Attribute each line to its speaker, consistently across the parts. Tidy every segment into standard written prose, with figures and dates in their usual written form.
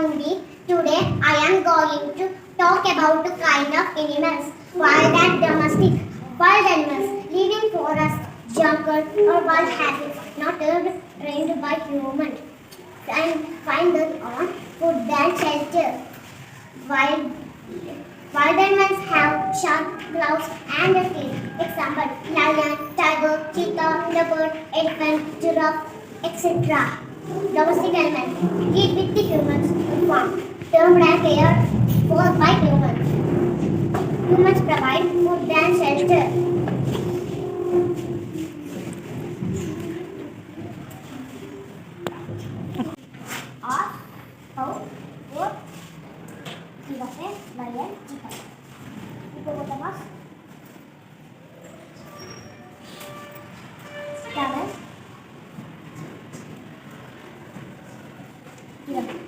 Speaker 1: Anvi. Today I am going to talk about the kind of animals, wild and domestic. Wild animals live in forests, jungle or wild habits not trained by humans and find their own food and shelter. Wild, wild animals have sharp claws and teeth. Example, lion, tiger, cheetah, leopard, elephant, giraffe, etc. Domestic animals live with the humans in farm, termed and cared for by humans. Humans provide food and shelter. Ox, cow, goat, giraffe, lion, cheetah. Hippopotamus, camel, giraffe.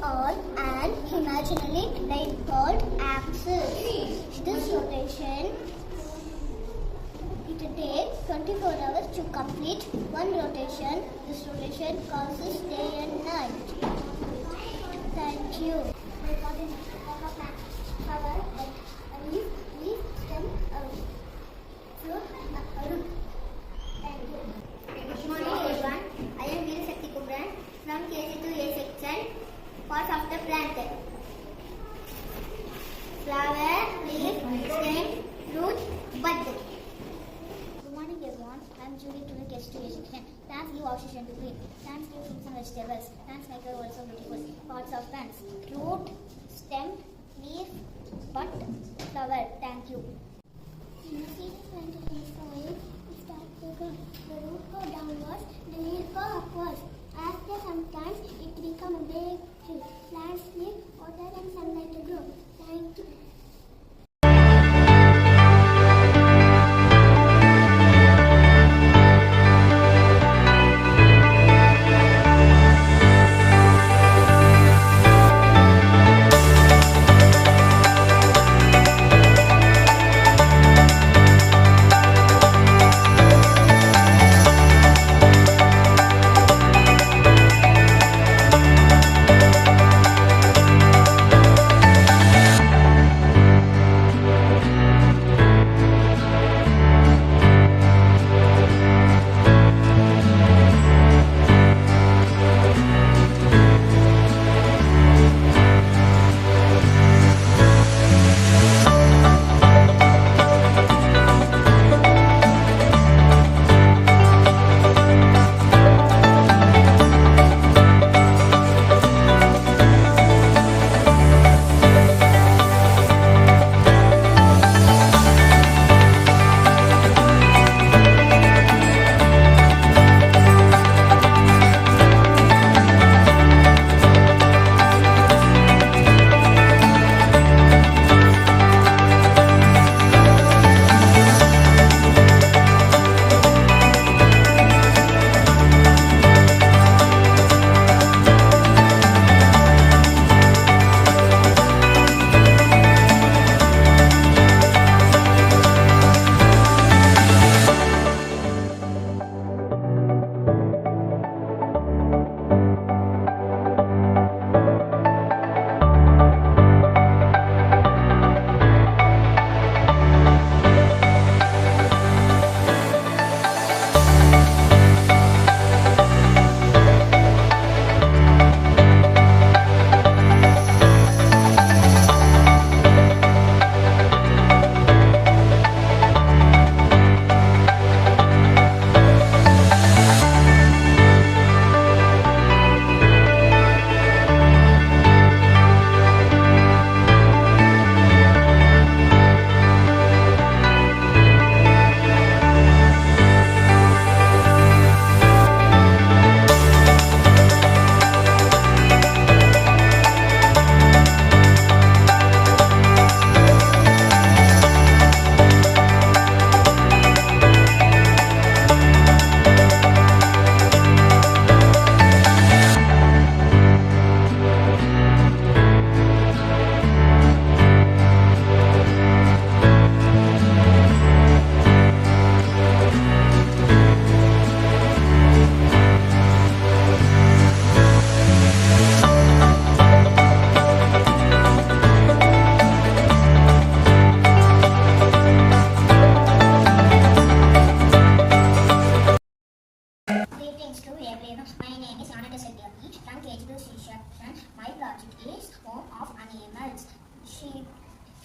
Speaker 1: On an imaginary line called axis. This rotation, it takes 24 hours to complete one rotation. This rotation causes day and night. Thank you. Leaf, stem, fruit, root. Thank you. Good morning everyone. I am Veer Shakti Kumran from KG to A section. Parts of the plant: flower, leaf, stem, root, bud. Good morning everyone. I am Julie to the KG2A section. Plants give oxygen to breathe. Plants give fruits and vegetables. Plants make the world so beautiful. Parts of plants: root, stem, leaf, bud, flower. Thank you. The root go downwards, the leaf go upwards. After some time, it becomes a big tree. Plants need water and sunlight to grow. Thank you.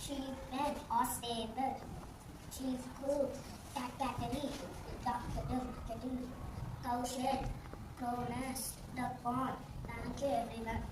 Speaker 1: sheep pen or stable, sheep coop, cat cattery, duck kettle, cow shed, crow nest, duck pond. Thank you everyone.